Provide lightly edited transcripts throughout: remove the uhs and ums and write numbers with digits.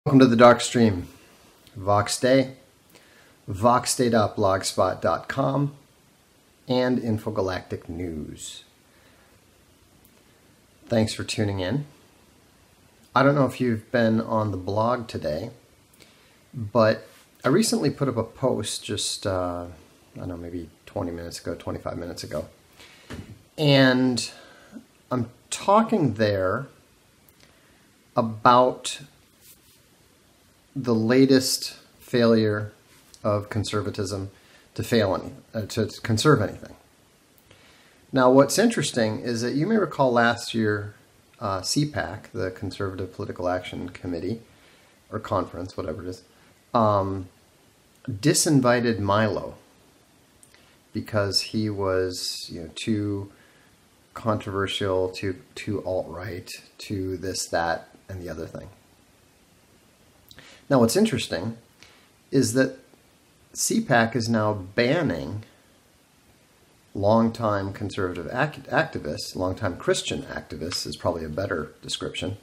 Welcome to the Darkstream. Voxday, voxday.blogspot.com, and Infogalactic News. Thanks for tuning in. I don't know if you've been on the blog today, but I recently put up a post just, I don't know, maybe 20 minutes ago, 25 minutes ago. And I'm talking there about the latest failure of conservatism to conserve anything. Now, what's interesting is that you may recall last year, CPAC, the Conservative Political Action Committee, or conference, whatever it is, disinvited Milo because he was, too controversial, too alt-right, too this, that, and the other thing. Now, what's interesting is that CPAC is now banning longtime conservative activists, longtime Christian activists is probably a better description,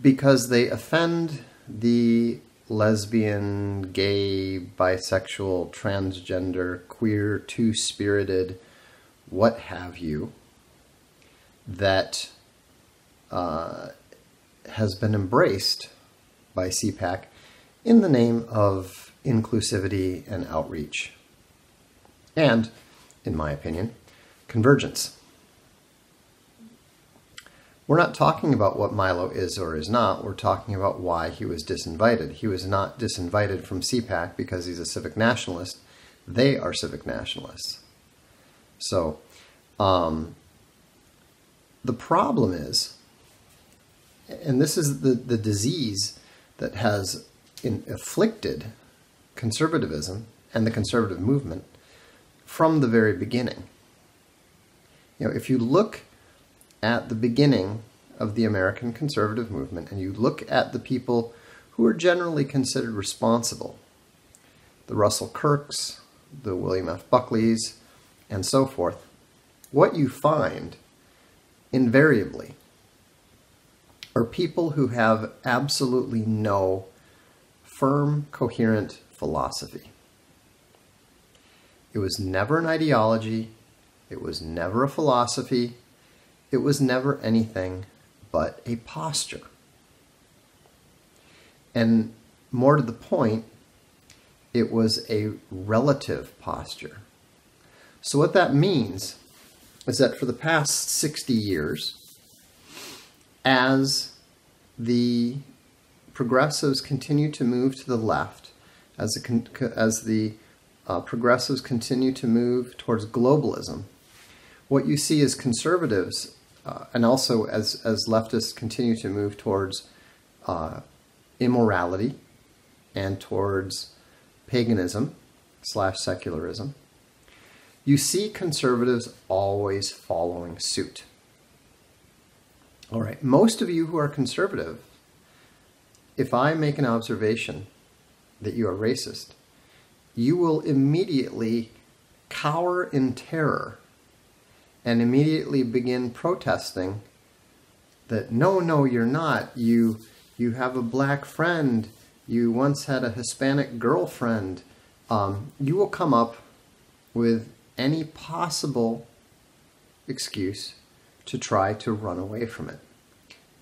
because they offend the lesbian, gay, bisexual, transgender, queer, two-spirited, what have you, that has been embraced by CPAC in the name of inclusivity and outreach. And, in my opinion, convergence. We're not talking about what Milo is or is not. We're talking about why he was disinvited. He was not disinvited from CPAC because he's a civic nationalist. They are civic nationalists. So, the problem is, and this is the disease that has afflicted conservatism and the conservative movement from the very beginning. If you look at the beginning of the American conservative movement and you look at the people who are generally considered responsible, the Russell Kirks, the William F. Buckleys, and so forth, what you find invariably are people who have absolutely no firm, coherent philosophy. It was never an ideology. It was never a philosophy. It was never anything but a posture. And more to the point, it was a relative posture. So what that means is that for the past 60 years, as the progressives continue to move to the left, as the progressives continue to move towards globalism, what you see is conservatives, and also as leftists continue to move towards immorality and towards paganism / secularism, you see conservatives always following suit. All right, most of you who are conservative, if I make an observation that you are racist, you will immediately cower in terror and immediately begin protesting that, no, you're not. You have a black friend. You once had a Hispanic girlfriend. You will come up with any possible excuse to try to run away from it.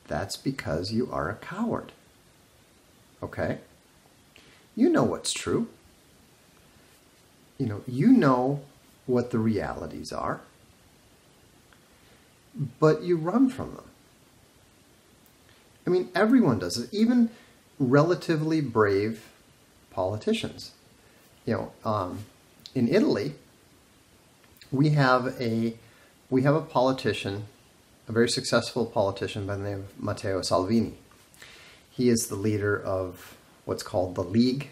That's because you are a coward. Okay? You know what's true. You know what the realities are, but you run from them. I mean, everyone does it, even relatively brave politicians. In Italy, we have a politician, a very successful politician by the name of Matteo Salvini. He is the leader of what's called the League,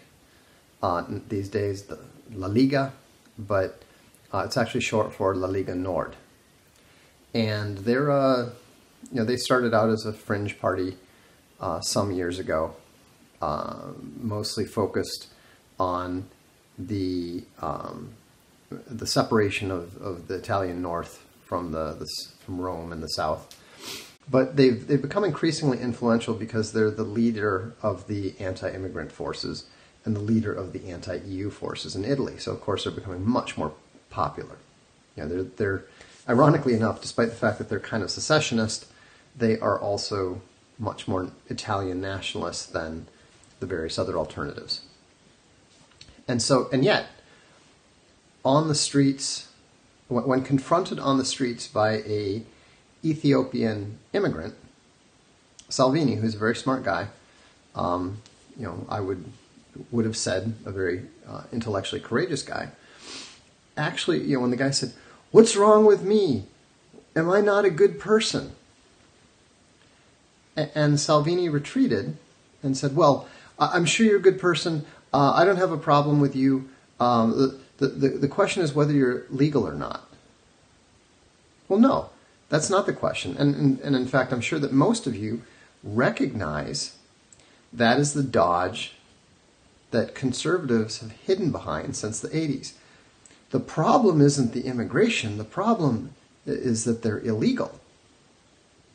these days the La Liga, but it's actually short for La Liga Nord. And they're, they started out as a fringe party some years ago, mostly focused on the separation of the Italian north from from Rome in the south. But they've become increasingly influential because they're the leader of the anti-immigrant forces and the leader of the anti-EU forces in Italy. So, of course, they're becoming much more popular. You know, they're ironically enough, despite the fact that they're kind of secessionist, they are also much more Italian nationalist than the various other alternatives. And yet, on the streets, when confronted on the streets by a Ethiopian immigrant, Salvini, who's a very smart guy, I would have said a very intellectually courageous guy, actually, when the guy said, "What's wrong with me? Am I not a good person?" And Salvini retreated and said, "Well, I'm sure you're a good person. I don't have a problem with you. The question is whether you're legal or not." Well, no, that's not the question. And in fact, I'm sure that most of you recognize that is the dodge that conservatives have hidden behind since the 80s. The problem isn't the immigration. The problem is that they're illegal.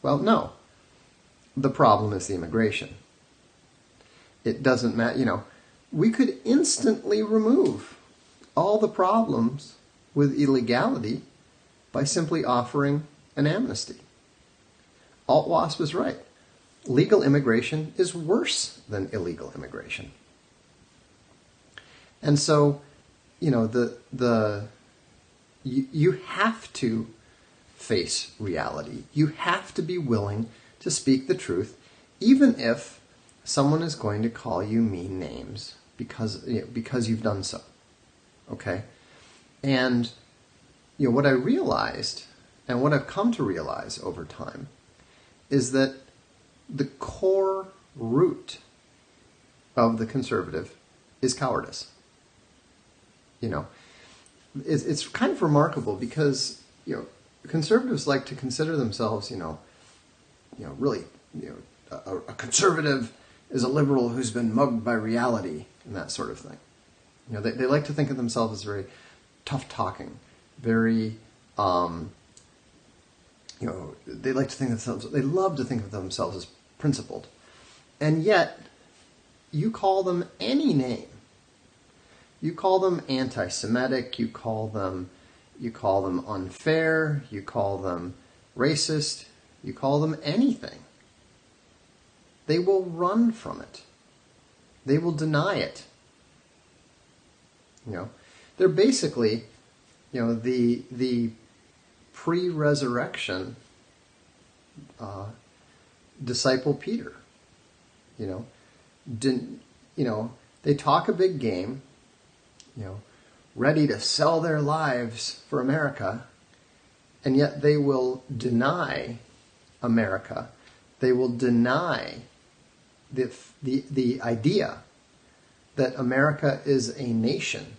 Well, no. The problem is the immigration. It doesn't matter. We could instantly remove all the problems with illegality by simply offering an amnesty. Alt-WASP was right. Legal immigration is worse than illegal immigration. And so, you have to face reality. You have to be willing to speak the truth, even if someone is going to call you mean names because you've done so. Okay? And what I realized, and what I've come to realize over time, is that the core root of the conservative is cowardice. It's kind of remarkable because conservatives like to consider themselves, really, a conservative is a liberal who's been mugged by reality and that sort of thing. They like to think of themselves as very tough talking, very, they like to think of themselves, they love to think of themselves as principled. And yet, you call them any name. You call them anti-Semitic, you call them unfair, you call them racist, you call them anything. They will run from it. They will deny it. They're basically, the pre-resurrection disciple Peter. They talk a big game, ready to sell their lives for America, and yet they will deny America. They will deny the idea that America is a nation,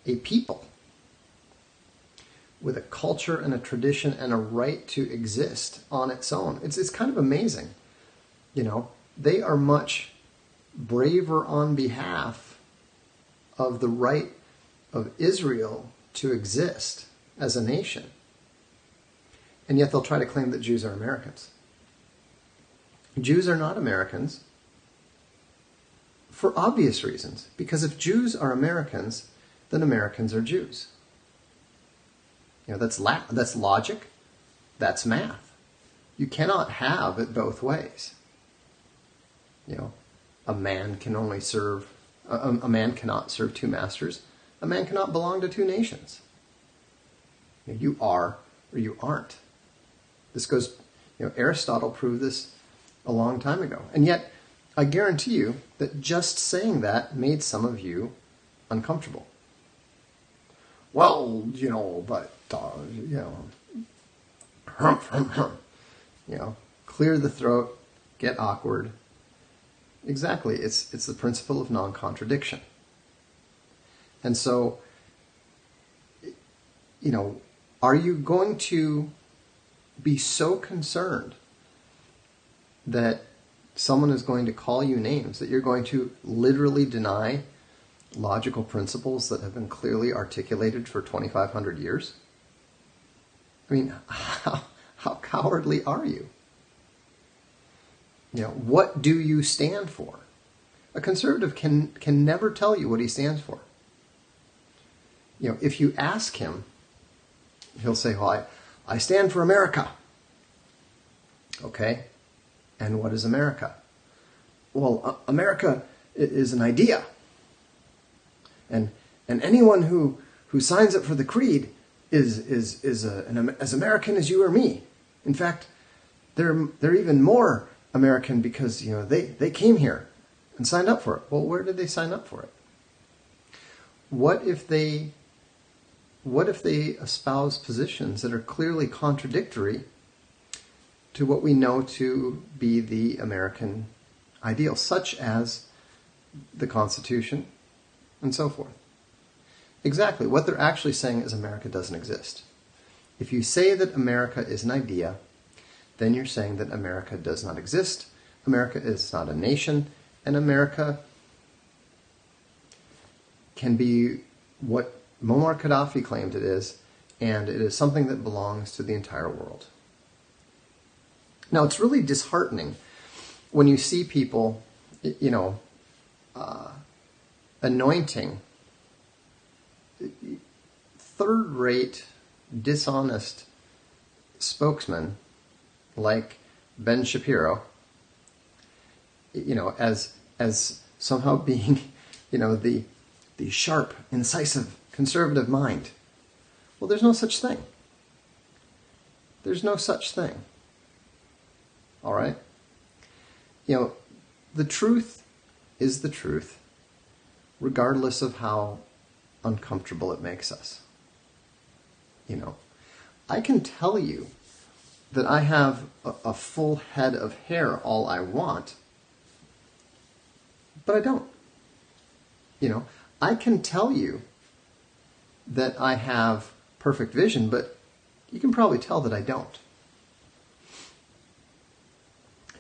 a people, with a culture and a tradition and a right to exist on its own. It's kind of amazing. They are much braver on behalf of the right of Israel to exist as a nation. And yet they'll try to claim that Jews are Americans. Jews are not Americans for obvious reasons. Because if Jews are Americans, then Americans are Jews. That's logic. That's math. You cannot have it both ways. A man cannot serve two masters. A man cannot belong to two nations. You are or you aren't. This goes, Aristotle proved this a long time ago. And yet, I guarantee you that just saying that made some of you uncomfortable. Well, but, clear the throat, get awkward. Exactly. It's the principle of non-contradiction. And so, are you going to be so concerned that someone is going to call you names, that you're going to literally deny logical principles that have been clearly articulated for 2,500 years? I mean, How cowardly are you? What do you stand for? A conservative can never tell you what he stands for. If you ask him, he'll say, well, I stand for America. Okay, and what is America? Well, America is an idea. And anyone who signs up for the creed is as American as you or me. In fact, they're even more American because they came here and signed up for it. Well, where did they sign up for it? What if they espouse positions that are clearly contradictory to what we know to be the American ideal, such as the Constitution and so forth? Exactly. What they're actually saying is America doesn't exist. If you say that America is an idea, then you're saying that America does not exist, America is not a nation, and America can be what Muammar Gaddafi claimed it is, and it is something that belongs to the entire world. Now, it's really disheartening when you see people, anointing third-rate, dishonest spokesmen like Ben Shapiro, as somehow being, the sharp, incisive, conservative mind. Well, there's no such thing. There's no such thing. All right? The truth is the truth, regardless of how uncomfortable it makes us. I can tell you that I have a full head of hair all I want, but I don't. I can tell you that I have perfect vision, but you can probably tell that I don't.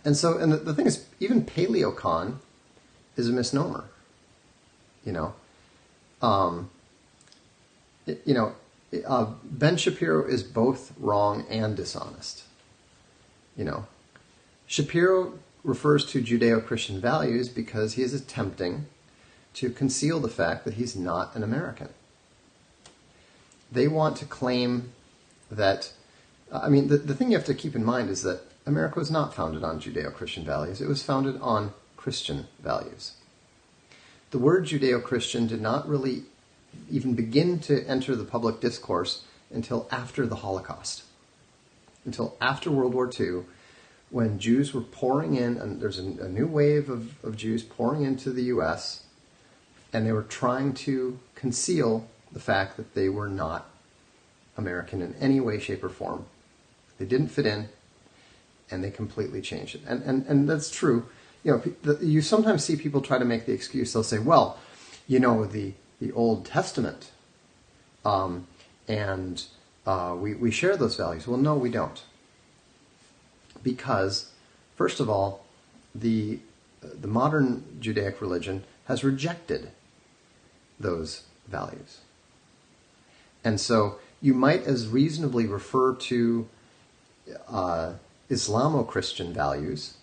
And the thing is, even paleocon is a misnomer. Ben Shapiro is both wrong and dishonest. Shapiro refers to Judeo-Christian values because he is attempting to conceal the fact that he's not an American. They want to claim that, the thing you have to keep in mind is that America was not founded on Judeo-Christian values. It was founded on Christian values. The word Judeo-Christian did not really even begin to enter the public discourse until after the Holocaust, until after World War II, when Jews were pouring in, and there's a new wave of Jews pouring into the U.S., and they were trying to conceal the fact that they were not American in any way, shape, or form. They didn't fit in, and they completely changed it. And that's true. You sometimes see people try to make the excuse. They'll say, well, the Old Testament, and we share those values. Well, no, we don't. Because, first of all, the modern Judaic religion has rejected those values. And so you might as reasonably refer to Islamo-Christian values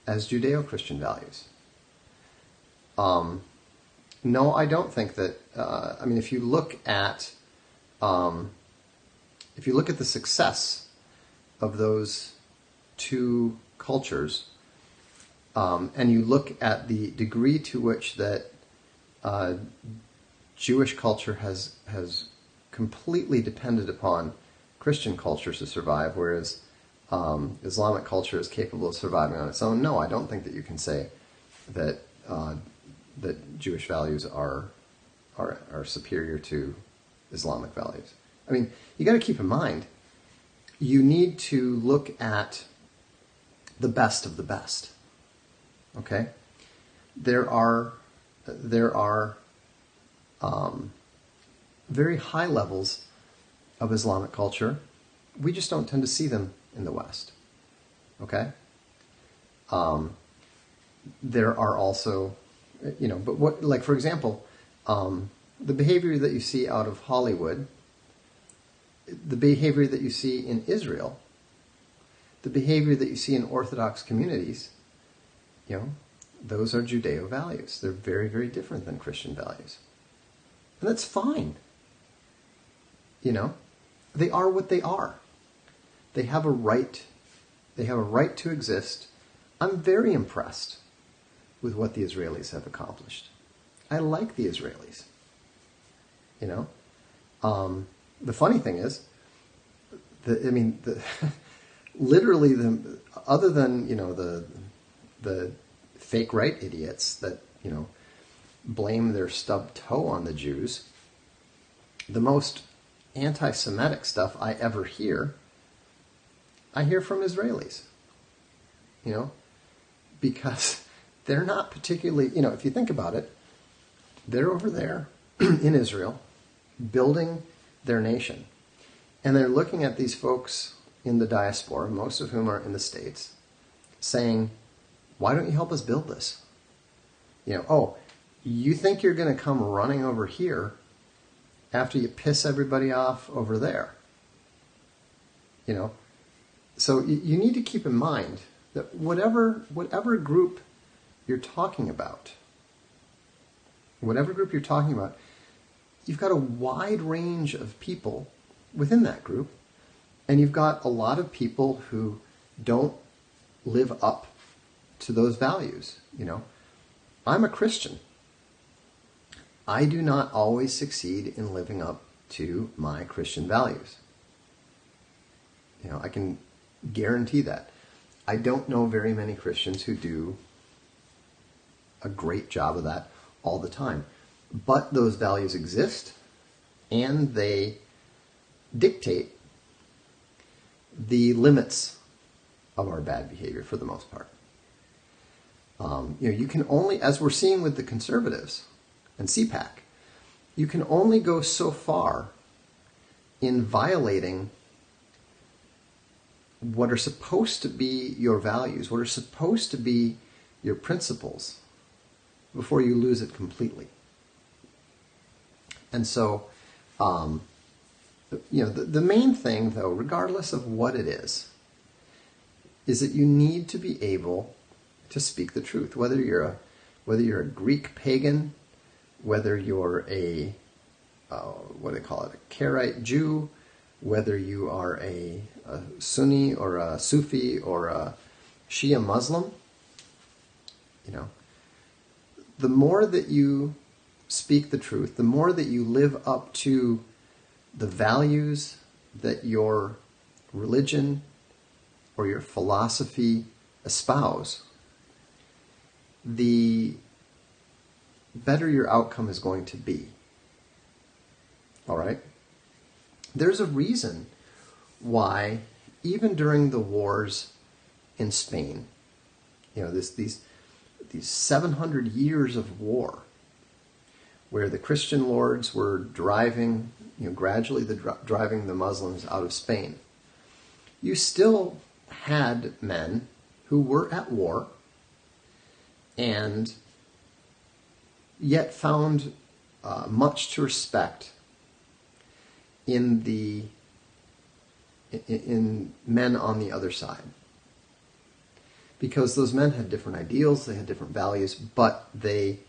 as Judeo-Christian values. No, I don't think that. If you look at the success of those two cultures, and you look at the degree to which that Jewish culture has completely depended upon Christian culture to survive, whereas Islamic culture is capable of surviving on its own. No, I don't think that you can say that that Jewish values are superior to Islamic values. You got to keep in mind, you need to look at the best of the best. Okay, there are very high levels of Islamic culture. We just don't tend to see them in the West. Okay, there are also, but what, like for example, the behavior that you see out of Hollywood, the behavior that you see in Israel, the behavior that you see in Orthodox communities, those are Judeo values. They're very, very different than Christian values. And that's fine. They are what they are. They have a right. They have a right to exist. I'm very impressed with what the Israelis have accomplished. I like the Israelis. The funny thing is, literally, other than the fake right idiots that blame their stubbed toe on the Jews, the most anti-Semitic stuff I ever hear, I hear from Israelis. Because they're not particularly, if you think about it, they're over there in Israel building their nation. And they're looking at these folks in the diaspora, most of whom are in the States, saying, why don't you help us build this? You think you're going to come running over here after you piss everybody off over there. So you need to keep in mind that whatever group you're talking about, you've got a wide range of people within that group, and you've got a lot of people who don't live up to those values. I'm a Christian. I do not always succeed in living up to my Christian values. I can guarantee that. I don't know very many Christians who do a great job of that all the time. But those values exist, and they dictate the limits of our bad behavior for the most part. You can only, as we're seeing with the Conservatives and CPAC, you can only go so far in violating what are supposed to be your values, what are supposed to be your principles, before you lose it completely. And so, the main thing, though, regardless of what it is that you need to be able to speak the truth. Whether you're a Greek pagan, whether you're a what do they call it, a Karaite Jew, whether you are a Sunni or a Sufi or a Shia Muslim, the more that you speak the truth, the more that you live up to the values that your religion or your philosophy espouse, the better your outcome is going to be. All right? There's a reason why, even during the wars in Spain, these 700 years of war, where the Christian lords were driving, gradually driving the Muslims out of Spain, you still had men who were at war and yet found much to respect in men on the other side. Because those men had different ideals, they had different values, but they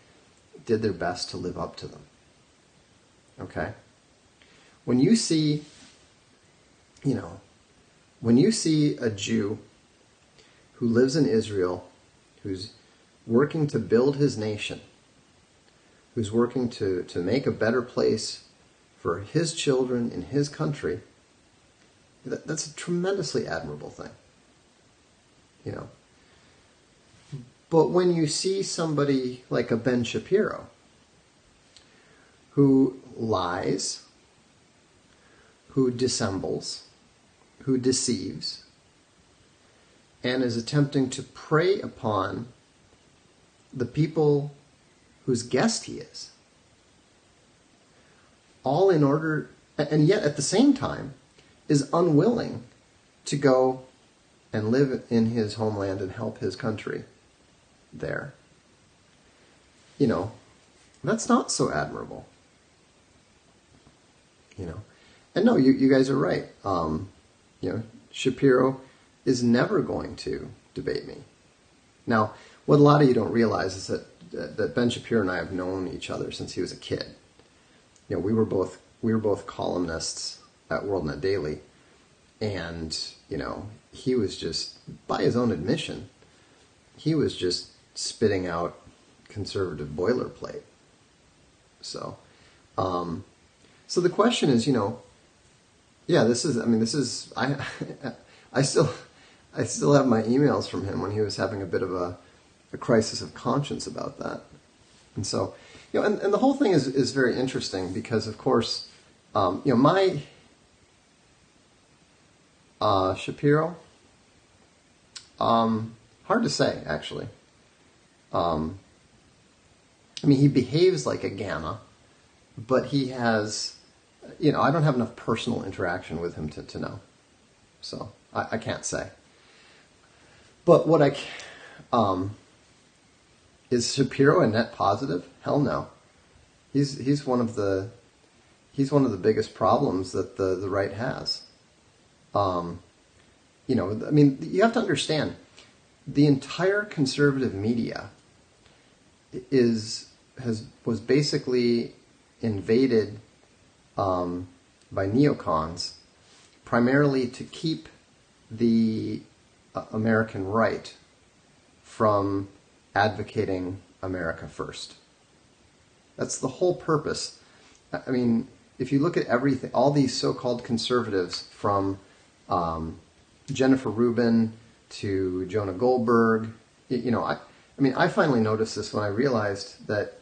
did their best to live up to them. Okay? When you see a Jew who lives in Israel, who's working to build his nation, who's working to make a better place for his children in his country, that's a tremendously admirable thing. But when you see somebody like a Ben Shapiro, who lies, who dissembles, who deceives, and is attempting to prey upon the people whose guest he is, all in order, and yet at the same time is unwilling to go and live in his homeland and help his country there. That's not so admirable. And no, you guys are right. Shapiro is never going to debate me. Now, what a lot of you don't realize is that Ben Shapiro and I have known each other since he was a kid. You know, we were both columnists at WorldNet Daily, and you know, he was just, by his own admission, he was just spitting out conservative boilerplate. So, so the question is, you know, yeah, I still have my emails from him when he was having a bit of a crisis of conscience about that. And so, you know, and the whole thing is very interesting because, of course, you know, my Shapiro, hard to say, actually. I mean, he behaves like a gamma, but he has, you know, I don't have enough personal interaction with him to know. So I can't say. But what is Shapiro a net positive? Hell no. He's one of the biggest problems that the right has. You know, I mean, you have to understand, the entire conservative media was basically invaded by neocons, primarily to keep the American right from advocating America first. That's the whole purpose. I mean, if you look at everything, all these so-called conservatives, from Jennifer Rubin to Jonah Goldberg, you know, I mean, I finally noticed this when I realized that,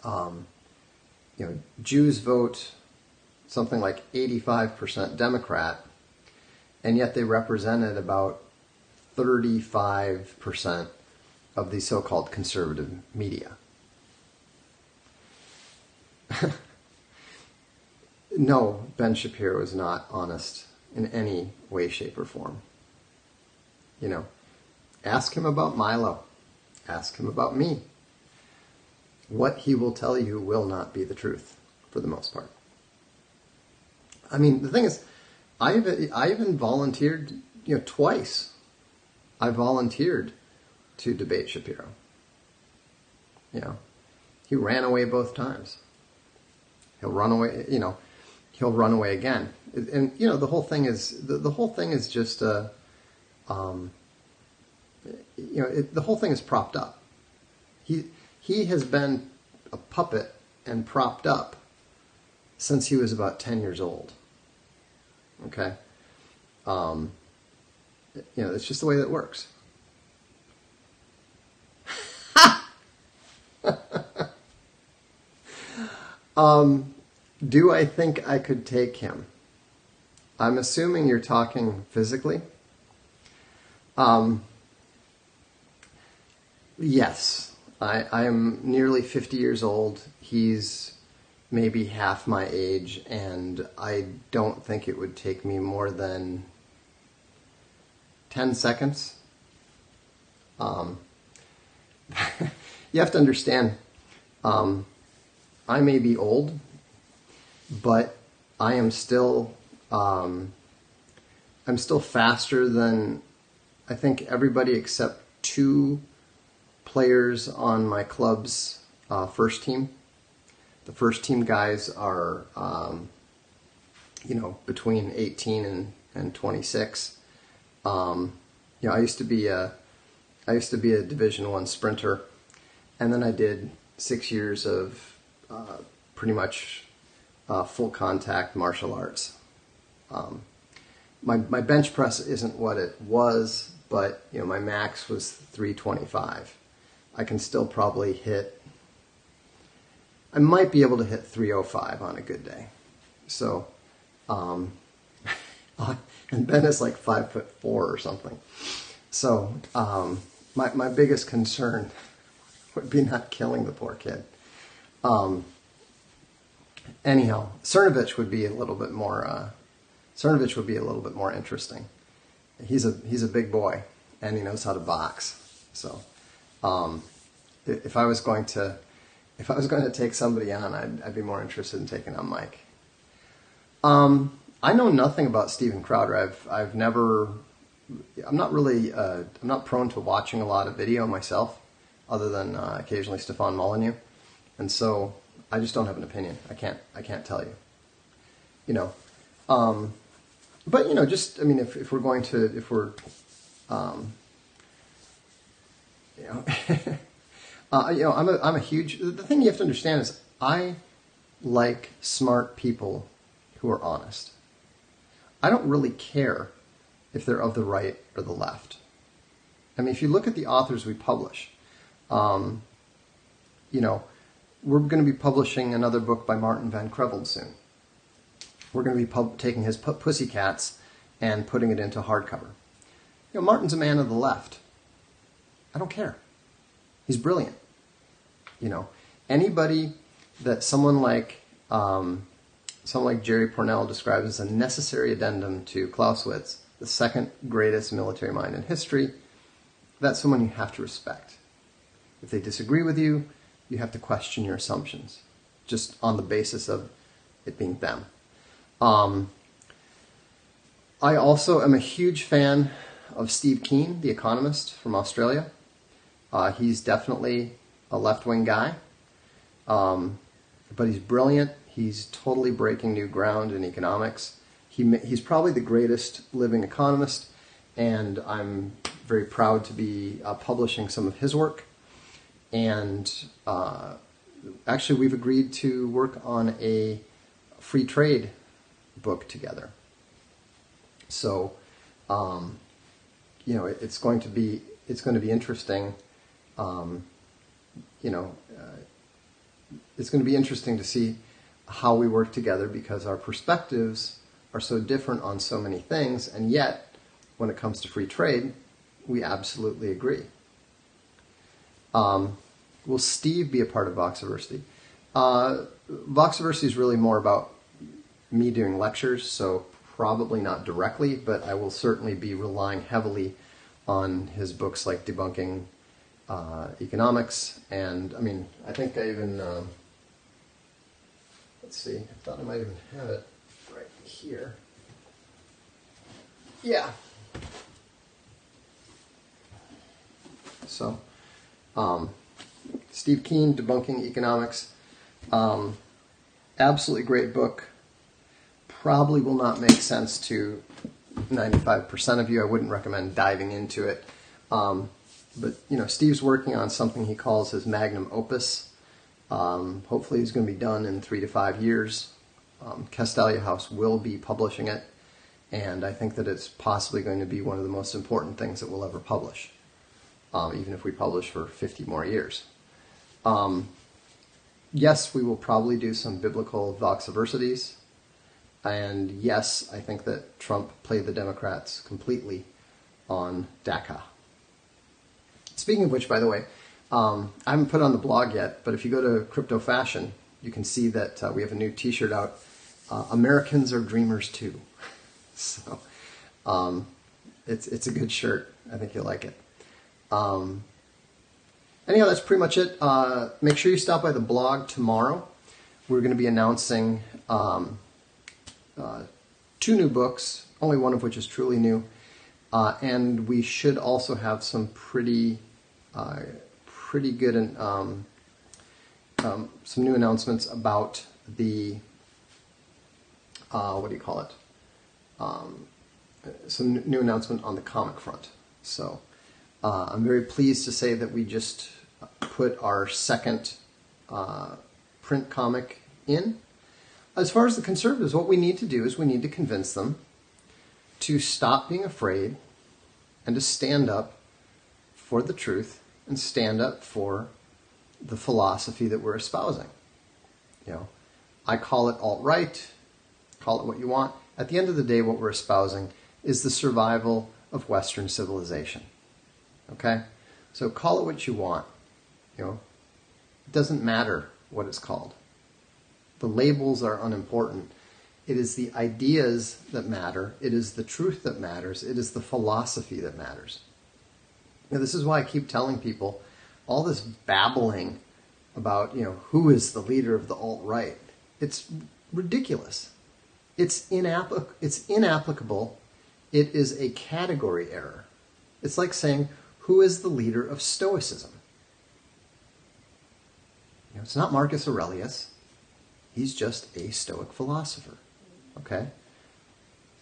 you know, Jews vote something like 85% Democrat, and yet they represented about 35% of the so-called conservative media. No, Ben Shapiro is not honest in any way, shape, or form. You know, ask him about Milo. Ask him about me. What he will tell you will not be the truth, for the most part. I mean, the thing is, I even volunteered, you know, twice. I volunteered to debate Shapiro. You know, he ran away both times. He'll run away, you know, he'll run away again. And, you know, the whole thing is just you know, the whole thing is propped up. He has been a puppet and propped up since he was about 10 years old. Okay? You know, it's just the way that works. Do I think I could take him? I'm assuming you're talking physically. Yes. I am nearly 50 years old. He's maybe half my age, and I don't think it would take me more than 10 seconds. You have to understand, I may be old, but I am still, I'm still faster than, I think, everybody except 2 players on my club's first team. The first team guys are, you know, between 18 and 26. You know, I used to be a Division I sprinter, and then I did 6 years of pretty much full contact martial arts. My bench press isn't what it was, but you know, my max was 325. I can still probably hit, I might be able to hit 305 on a good day. So, and Ben is like 5'4" or something. So, my biggest concern would be not killing the poor kid. Anyhow, Cernovich would be a little bit more, interesting. He's a big boy, and he knows how to box. So, if I was going to take somebody on, I'd be more interested in taking on Mike. I know nothing about Steven Crowder. I've never I'm not really, I'm not prone to watching a lot of video myself, other than occasionally Stefan Molyneux, and so I just don't have an opinion. I can't tell you. You know, but you know, just I mean, if we're going to, if we're, you know, you know, I'm a huge. The thing you have to understand is I like smart people who are honest. I don't really care if they're of the right or the left. I mean, if you look at the authors we publish, you know, we're going to be publishing another book by Martin Van Creveld soon. We're going to be taking his Pussycats and putting it into hardcover. You know, Martin's a man of the left. I don't care. He's brilliant. You know, anybody that someone like Jerry Pournelle describes as a necessary addendum to Clausewitz, the second greatest military mind in history, that's someone you have to respect. If they disagree with you, you have to question your assumptions, just on the basis of it being them. I also am a huge fan of Steve Keen, the economist from Australia. He's definitely a left-wing guy, but he's brilliant. He's totally breaking new ground in economics. He's probably the greatest living economist, and I'm very proud to be publishing some of his work. And actually, we've agreed to work on a free trade book together. So, you know, it's going to be interesting. You know, it's going to be interesting to see how we work together, because our perspectives are so different on so many things, and yet, when it comes to free trade, we absolutely agree. Will Steve be a part of Voxdiversity? Voxdiversity is really more about me doing lectures, so probably not directly, but I will certainly be relying heavily on his books like Debunking Economics, and I mean, I think I even, let's see, I thought I might even have it right here. Yeah. So, Steve Keen, Debunking Economics, absolutely great book. Probably will not make sense to 95% of you. I wouldn't recommend diving into it. But, you know, Steve's working on something he calls his magnum opus. Hopefully it's going to be done in 3 to 5 years. Castalia House will be publishing it, and I think that it's possibly going to be one of the most important things that we'll ever publish, even if we publish for 50 more years. Yes, we will probably do some biblical Voxdiversities, and yes, I think that Trump played the Democrats completely on DACA. Speaking of which, by the way, I haven't put it on the blog yet, but if you go to Crypto Fashion, you can see that we have a new t-shirt out. Americans are dreamers too. So it's a good shirt. I think you'll like it. Anyhow, that's pretty much it. Make sure you stop by the blog tomorrow. We're going to be announcing 2 new books, only one of which is truly new. And we should also have some pretty good and some new announcements about the what do you call it? Some new announcement on the comic front. So I'm very pleased to say that we just put our second print comic in. As far as the conservatives, what we need to do is we need to convince them to stop being afraid and to stand up for the truth and stand up for the philosophy that we're espousing. You know, I call it alt-right, call it what you want. At the end of the day, what we're espousing is the survival of Western civilization. Okay? So call it what you want. You know, it doesn't matter what it's called. The labels are unimportant. It is the ideas that matter. It is the truth that matters. It is the philosophy that matters. Now, this is why I keep telling people all this babbling about, you know, who is the leader of the alt-right. It's ridiculous. It's inapplicable It is a category error. It's like saying, who is the leader of Stoicism? It's not Marcus Aurelius. He's just a Stoic philosopher. Okay?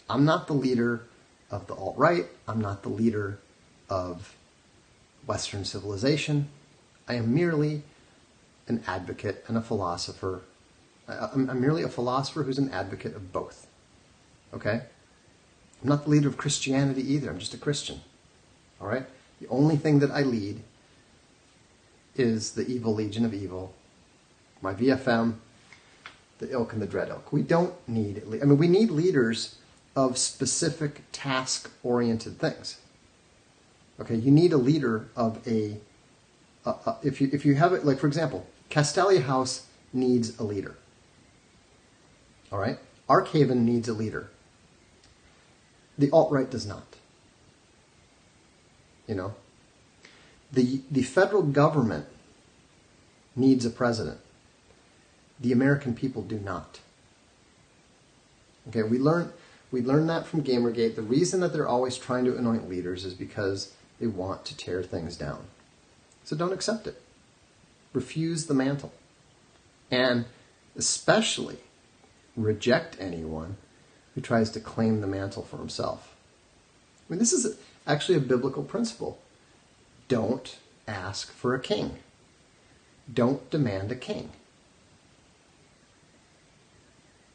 I'm not the leader of the alt-right. I'm not the leader of Western civilization. I am merely an advocate and a philosopher. I'm merely a philosopher who's an advocate of both. Okay? I'm not the leader of Christianity either. I'm just a Christian. All right? The only thing that I lead is the evil legion of evil, my VFM, the ilk and the dread ilk. We don't need, we need leaders of specific task-oriented things. Okay, you need a leader of if you have it, like for example, Castalia House needs a leader. All right? Arkhaven needs a leader. The alt-right does not. The federal government needs a president. The American people do not. Okay, we learn that from Gamergate. The reason that they're always trying to anoint leaders is because they want to tear things down. So don't accept it. Refuse the mantle. And especially reject anyone who tries to claim the mantle for himself. This is actually a biblical principle. Don't ask for a king. Don't demand a king.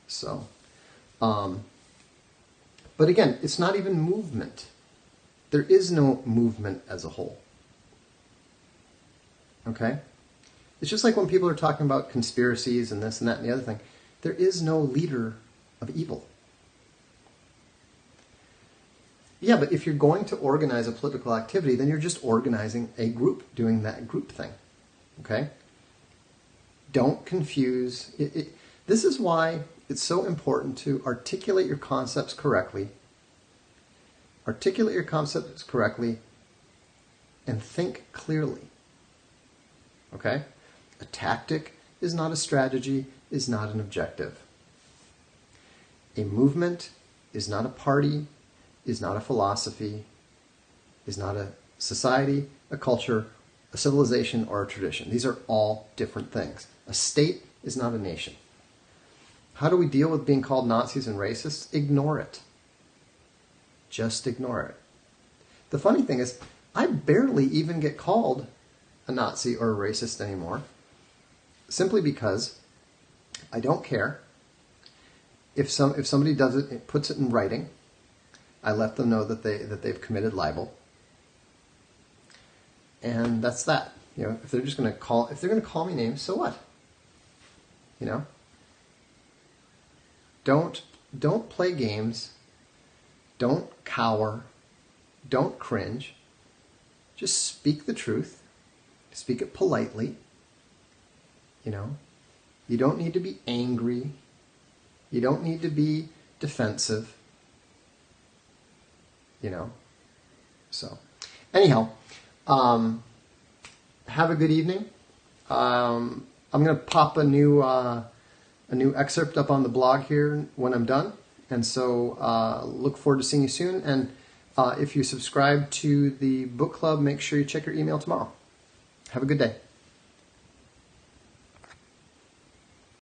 So, but again, it's not even movement. There is no movement as a whole. Okay? It's just like when people are talking about conspiracies and this and that and the other thing. There is no leader of evil. Yeah, but if you're going to organize a political activity, then you're just organizing a group, doing that group thing. Okay? Don't confuse. This is why it's so important to articulate your concepts correctly. Articulate your concepts correctly and think clearly. Okay? A tactic is not a strategy, is not an objective. A movement is not a party, is not a philosophy, is not a society, a culture, a civilization, or a tradition. These are all different things. A state is not a nation. How do we deal with being called Nazis and racists? Ignore it. Just ignore it. The funny thing is, I barely even get called a Nazi or a racist anymore, simply because I don't care. If somebody does it, puts it in writing, I let them know that they've committed libel, and that's that. If they're going to call me names, so what? Don't play games. Don't cower. Don't cringe. Just speak the truth. Speak it politely. You don't need to be angry. You don't need to be defensive. So anyhow, have a good evening. I'm going to pop a new excerpt up on the blog here when I'm done. And so look forward to seeing you soon. And if you subscribe to the book club, make sure you check your email tomorrow. Have a good day.